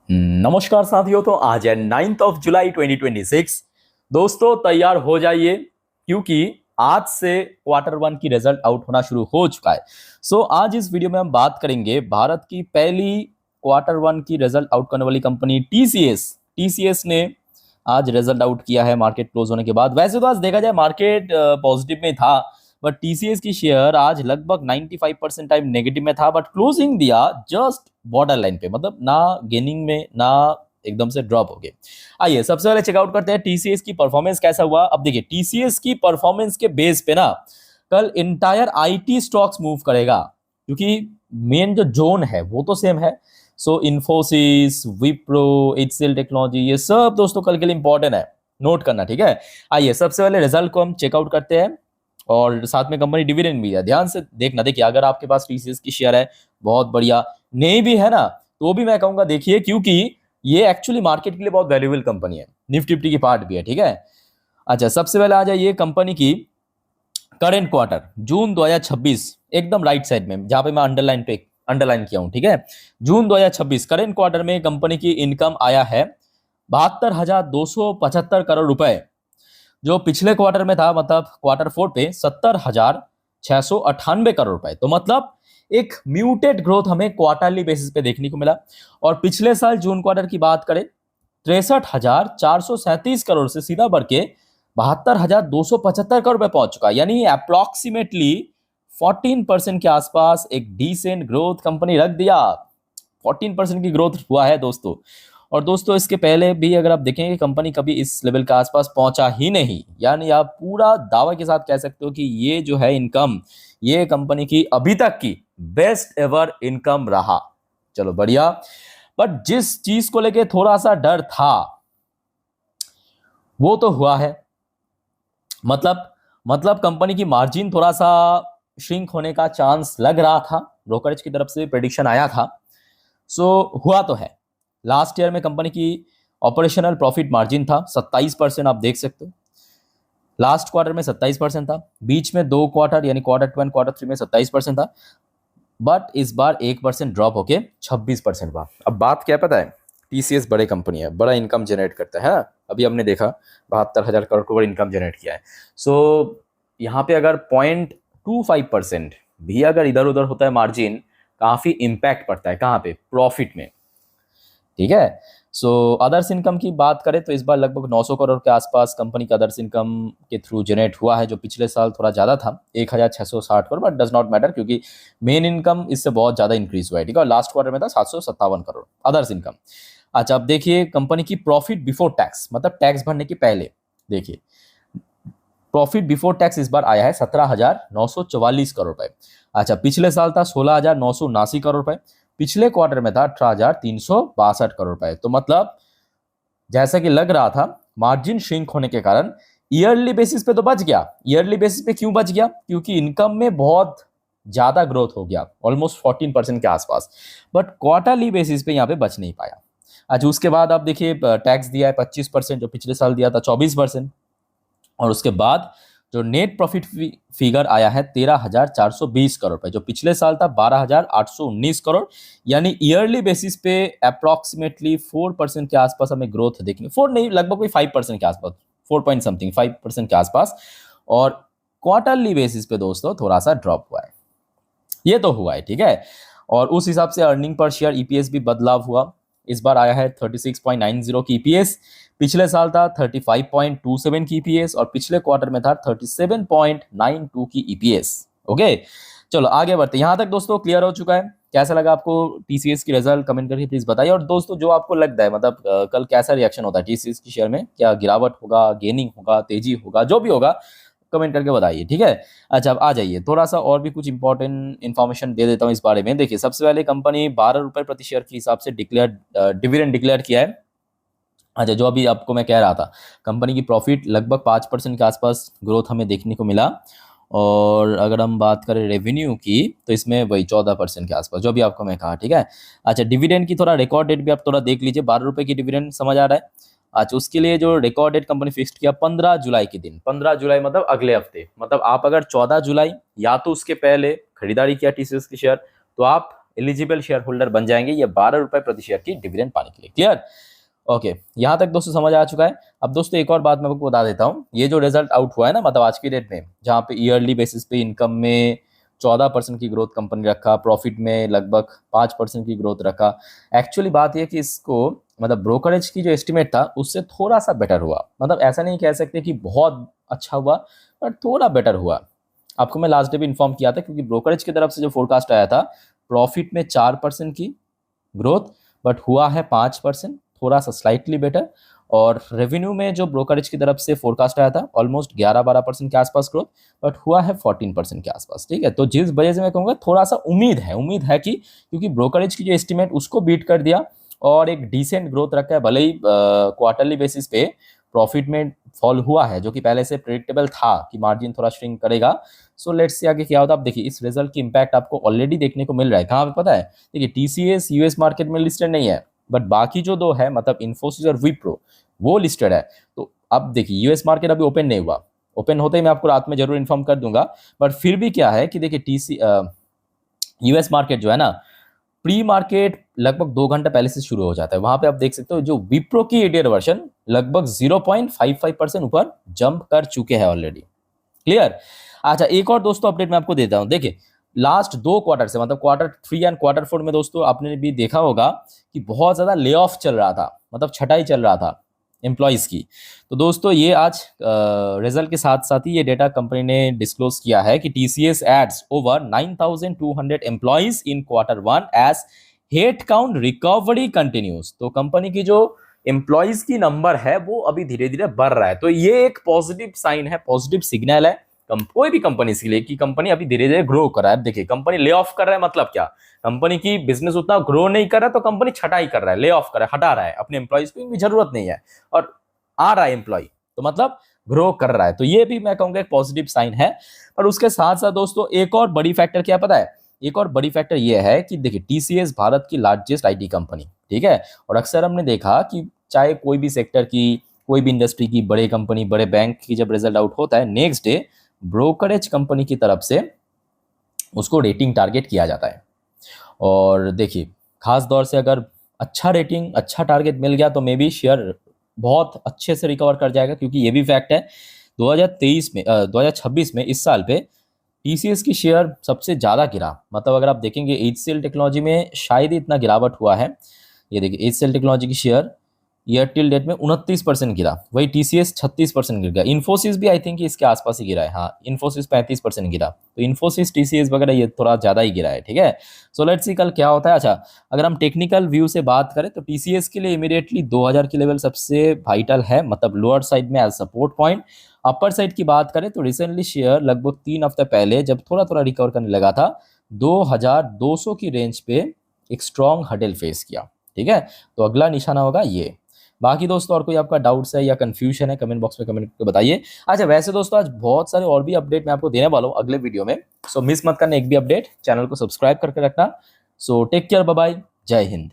नमस्कार साथियों। तो आज है 9 जुलाई 2026। दोस्तों तैयार हो जाइए क्योंकि आज से क्वार्टर वन की रिजल्ट आउट होना शुरू हो चुका है। आज इस वीडियो में हम बात करेंगे भारत की पहली क्वार्टर वन की रिजल्ट आउट करने वाली कंपनी टीसीएस। टीसीएस ने आज रिजल्ट आउट किया है मार्केट क्लोज होने के बाद। वैसे तो आज देखा जाए मार्केट पॉजिटिव में था, बट टीसीएस की शेयर आज लगभग 95% टाइम नेगेटिव में था, बट क्लोजिंग दिया जस्ट बॉर्डर लाइन पे, मतलब ना गेनिंग में ना एकदम से ड्रॉप हो गए। आइए सबसे पहले चेकआउट करते हैं टीसीएस की परफॉर्मेंस कैसा हुआ। अब देखिए टीसीएस की परफॉर्मेंस के बेस पे ना कल इंटायर आईटी स्टॉक्स मूव करेगा, क्योंकि मेन जो जोन है वो तो सेम है। इन्फोसिस, विप्रो, एचसीएल टेक्नोलॉजी, ये सब दोस्तों कल के लिए इंपॉर्टेंट है, नोट करना, ठीक है। आइए सबसे पहले रिजल्ट को हम चेकआउट करते हैं और साथ में कंपनी डिविडेंड भी है, ध्यान से देखना। देखिए अगर आपके पास टीसीएस की शेयर है बहुत बढ़िया, नहीं भी है ना तो भी मैं कहूंगा देखिए, क्योंकि ये एक्चुअली मार्केट के लिए बहुत वैल्यूएबल कंपनी है, निफ्टी फिफ्टी की पार्ट भी है, ठीक है। अच्छा सबसे पहले आ जाइए कंपनी की करेंट क्वार्टर जून 2026, एकदम राइट साइड में जहां पे मैं अंडरलाइन किया हूं, ठीक है। जून 2026 करेंट क्वार्टर में कंपनी की इनकम आया है 72,275 करोड़ रुपए, जो पिछले क्वार्टर में था, मतलब क्वार्टर फोर पे 70,698 करोड़ रुपए। तो मतलब एक म्यूटेड ग्रोथ हमें क्वार्टरली बेसिस पे देखने को मिला। और पिछले साल जून क्वार्टर की बात करें 63,437 करोड़ से सीधा बढ़ के 72,275 करोड़ रुपए पहुंच चुका, यानी अप्रोक्सीमेटली 14% के आसपास एक डिसेंट ग्रोथ कंपनी रख दिया। 14% की ग्रोथ हुआ है दोस्तों। और दोस्तों इसके पहले भी अगर आप देखेंगे कंपनी कभी इस लेवल के आसपास पहुंचा ही नहीं, यानी आप पूरा दावे के साथ कह सकते हो कि ये जो है इनकम, ये कंपनी की अभी तक की बेस्ट एवर इनकम रहा। चलो बढ़िया। बट जिस चीज को लेके थोड़ा सा डर था वो तो हुआ है, मतलब कंपनी की मार्जिन थोड़ा सा श्रिंक होने का चांस लग रहा था, ब्रोकरेज की तरफ से प्रेडिक्शन आया था। हुआ तो है। लास्ट ईयर में कंपनी की ऑपरेशनल प्रॉफिट मार्जिन था 27%, आप देख सकते हो। लास्ट क्वार्टर में 27% था, बीच में दो क्वार्टर यानी quarter two and quarter three में 27% था, बट इस बार 1% ड्रॉप होके 26% हुआ। अब बात क्या पता है, टीसीएस बड़े कंपनी है, बड़ा इनकम जनरेट करता है। अभी हमने देखा 72,000 करोड़ का इनकम जनरेट किया है। यहाँ पे अगर 0.25% भी अगर इधर उधर होता है मार्जिन, काफी इंपैक्ट पड़ता है कहाँ पे, प्रॉफिट में, ठीक है। अदर्स इनकम की बात करें तो इस बार लगभग 900 करोड़ के आसपास कंपनी का अदर्स इनकम के थ्रू जनरेट हुआ है, जो पिछले साल थोड़ा ज़्यादा था 1,660 crore, but does not matter क्योंकि मेन इनकम इससे बहुत ज़्यादा इंक्रीज हुआ है, ठीक है। और लास्ट क्वार्टर में था 757 करोड़ अदर्स इनकम। अच्छा अब देखिए कंपनी की प्रॉफिट बिफोर टैक्स, मतलब टैक्स भरने के पहले, देखिए प्रॉफिट बिफोर टैक्स इस बार आया है 17,944 करोड़ रुपए। अच्छा पिछले साल था 16,979 करोड़ रुपए, पिछले क्वार्टर में था 18,362 करोड़ रुपए। तो मतलब जैसा कि लग रहा था मार्जिन श्रिंक होने के कारण ईयरली बेसिस पे तो बच गया। ईयरली बेसिस पे क्यों बच गया, क्योंकि इनकम में बहुत ज्यादा ग्रोथ हो गया, ऑलमोस्ट 14% के आसपास, बट क्वार्टरली बेसिस पे यहाँ पे बच नहीं पाया। अच्छा उसके बाद आप देखिए टैक्स दिया है 25%, जो पिछले साल दिया था 24%। और उसके बाद जो नेट प्रॉफिट फिगर आया है 13,420 करोड़ रुपए, जो पिछले साल था 12,819 करोड़, यानी ईयरली बेसिस पे अप्रोक्सीमेटली 4% के आसपास हमें ग्रोथ देखने, 4 नहीं लगभग कोई 5% के आसपास, 4 पॉइंट समथिंग 5% के आसपास। और क्वार्टरली बेसिस पे दोस्तों थोड़ा सा ड्रॉप हुआ है, ये तो हुआ है, ठीक है। और उस हिसाब से अर्निंग पर शेयर ईपीएस भी बदलाव हुआ, इस बार आया है 36.90 की ईपीएस, पिछले साल था 35.27 की ईपीएस और पिछले क्वार्टर में था 37.92 की ईपीएस। ओके चलो आगे बढ़ते, यहां तक दोस्तों क्लियर हो चुका है। कैसा लगा आपको टीसीएस की रिजल्ट, कमेंट करके प्लीज बताइए। और दोस्तों जो आपको लगता है मतलब कल कैसा रिएक्शन होता है टीसीएस की शेयर में, क्या गिरावट होगा, गेनिंग होगा, तेजी होगा, जो भी होगा कमेंट करके बताइए, ठीक है। अच्छा अब आ जाइए थोड़ा सा और भी कुछ इंपॉर्टेंट इन्फॉर्मेशन दे देता हूँ इस बारे में। देखिए सबसे पहले कंपनी 12 रुपए प्रति शेयर के हिसाब से डिविडेंड डिक्लेयर किया है। अच्छा जो अभी आपको मैं कह रहा था कंपनी की प्रॉफिट लगभग 5% के आसपास ग्रोथ हमें देखने को मिला। और अगर हम बात करें रेवेन्यू की तो इसमें वही 14% के आसपास, जो भी आपको मैं कहा, ठीक है। अच्छा डिविडेंड की थोड़ा रिकॉर्ड डेट भी आप थोड़ा देख लीजिए, 12 रुपए की डिविडेंड समझ आ रहा है। अच्छा उसके लिए जो रिकॉर्ड डेट कंपनी फिक्स किया 15 जुलाई के दिन, 15 जुलाई मतलब अगले हफ्ते, मतलब आप अगर 14 जुलाई या तो उसके पहले खरीदारी किया टीसीएस की शेयर तो आप एलिजिबल शेयर होल्डर बन जाएंगे ये 12 रुपए प्रति शेयर की डिविडेंड पाने के लिए। क्लियर? ओके, यहाँ तक दोस्तों समझ आ चुका है। अब दोस्तों एक और बात मैं आपको बता देता हूँ, ये जो रिजल्ट आउट हुआ है ना, मतलब आज की डेट में, जहाँ पे ईयरली बेसिस पे इनकम में 14% की ग्रोथ कंपनी रखा, प्रॉफिट में लगभग 5% की ग्रोथ रखा। एक्चुअली बात यह कि इसको मतलब ब्रोकरेज की जो एस्टिमेट था उससे थोड़ा सा बेटर हुआ, मतलब ऐसा नहीं कह सकते कि बहुत अच्छा हुआ, बट थोड़ा बेटर हुआ। आपको मैं लास्ट डे भी इन्फॉर्म किया था, क्योंकि ब्रोकरेज की तरफ से जो फोरकास्ट आया था प्रॉफिट में 4% की ग्रोथ, बट हुआ है 5%, थोड़ा सा स्लाइटली बेटर। और रेवेन्यू में जो ब्रोकरेज की तरफ से फोरकास्ट आया था ऑलमोस्ट 11-12% के आसपास ग्रोथ, बट हुआ है 14% के आसपास। ठीक है, तो जिस वजह से मैं कहूँगा थोड़ा सा उम्मीद है कि क्योंकि ब्रोकरेज की जो एस्टिमेट उसको बीट कर दिया और एक डिसेंट ग्रोथ रखा है, भले ही क्वार्टरली बेसिस पे प्रॉफिट में फॉल हुआ है, जो कि पहले से प्रेडिक्टेबल था कि मार्जिन थोड़ा श्रिंक करेगा। सो लेट्स सी आगे क्या होता है। आप देखिए इस रिजल्ट की इंपैक्ट आपको ऑलरेडी देखने को मिल रहा है, कहाँ पे पता है? देखिए टीसीएस यूएस मार्केट में लिस्टेड नहीं है, बट बाकी जो दो है मतलब इन्फोसिस और विप्रो वो लिस्टेड है। तो अब देखिए यूएस मार्केट अभी ओपन नहीं हुआ, ओपन होते ही मैं आपको रात में जरूर इन्फॉर्म कर दूंगा, बट फिर भी क्या है कि देखिए यूएस मार्केट जो है ना, प्री मार्केट लगभग 2 घंटे पहले से शुरू हो जाता है। वहां पे आप देख सकते हो जो विप्रो की एडीआर वर्जन लगभग 0.55% ऊपर जंप कर चुके हैं ऑलरेडी। क्लियर? अच्छा, एक और दोस्तों अपडेट मैं आपको देता हूं। देखिए लास्ट 2 क्वार्टर से मतलब Q3 एंड Q4 में दोस्तों आपने भी देखा होगा कि बहुत ज्यादा ले ऑफ चल रहा था, मतलब छटाई चल रहा था एम्प्लॉयज की। तो दोस्तों ये आज रिजल्ट के साथ साथ ही ये डेटा कंपनी ने डिस्क्लोज किया है कि TCS adds over 9,200 employees in Q1 as head count recovery continues. तो कंपनी की जो एम्प्लॉयज की नंबर है वो अभी धीरे धीरे बढ़ रहा है। तो ये एक पॉजिटिव साइन है, पॉजिटिव सिग्नल है कोई भी कंपनी के लिए कि कंपनी अभी धीरे धीरे ग्रो कर रहा है। देखिए कंपनी ले ऑफ कर रहा है मतलब क्या, कंपनी की बिजनेस उतना ग्रो नहीं कर रहा है तो कंपनी छटाई कर रहा है, ले ऑफ कर रहा है, हटा रहा है अपने एम्प्लॉयज को, इनकी जरूरत नहीं है और आ रहा है एम्प्लॉय, तो मतलब ग्रो कर रहा है। तो ये भी मैं कहूंगा एक पॉजिटिव साइन है। पर उसके साथ साथ दोस्तों एक और बड़ी फैक्टर क्या पता है? एक और बड़ी फैक्टर ये है कि देखिए टीसीएस भारत की लार्जेस्ट आईटी कंपनी, ठीक है, और अक्सर हमने देखा कि चाहे कोई भी सेक्टर की, कोई भी इंडस्ट्री की, बड़े कंपनी, बड़े बैंक की जब रिजल्ट आउट होता है नेक्स्ट डे ब्रोकरेज कंपनी की तरफ से उसको रेटिंग टारगेट किया जाता है। और देखिए खास तौर से अगर अच्छा रेटिंग, अच्छा टारगेट मिल गया तो मे बी शेयर बहुत अच्छे से रिकवर कर जाएगा, क्योंकि ये भी फैक्ट है 2026 में इस साल पे टीसीएस की शेयर सबसे ज़्यादा गिरा। मतलब अगर आप देखेंगे एचसीएल टेक्नोलॉजी में शायद ही इतना गिरावट हुआ है। ये देखिए एचसीएल टेक्नोलॉजी की शेयर ईयर टिल डेट में 29% गिरा, वही टीसीएस 36% गिर गया। इन्फोसिस भी आई थिंक इसके आसपास ही गिरा है, हाँ इन्फोसिस 35% गिरा। तो इन्फोसिस टीसीएस वगैरह ये थोड़ा ज़्यादा ही गिरा है। ठीक है, सो लेट्स सी कल क्या होता है। अच्छा, अगर हम टेक्निकल व्यू से बात करें तो टीसीएस के लिए इमीडिएटली 2000 की लेवल सबसे वाइटल है, मतलब लोअर साइड में as support point. Upper side की बात करें तो रिसेंटली शेयर लगभग 3 हफ्ते पहले जब थोड़ा थोड़ा रिकवर करने लगा था 2200 की रेंज पे एक स्ट्रॉन्ग हडल फेस किया। ठीक है, तो अगला निशाना होगा ये। बाकी दोस्तों और कोई आपका डाउट्स है या कंफ्यूजन है कमेंट बॉक्स में कमेंट करके बताइए। अच्छा वैसे दोस्तों आज बहुत सारे और भी अपडेट मैं आपको देने वाला हूँ अगले वीडियो में, सो मिस मत करना एक भी अपडेट, चैनल को सब्सक्राइब करके रखना। So take care, bye bye, जय हिंद।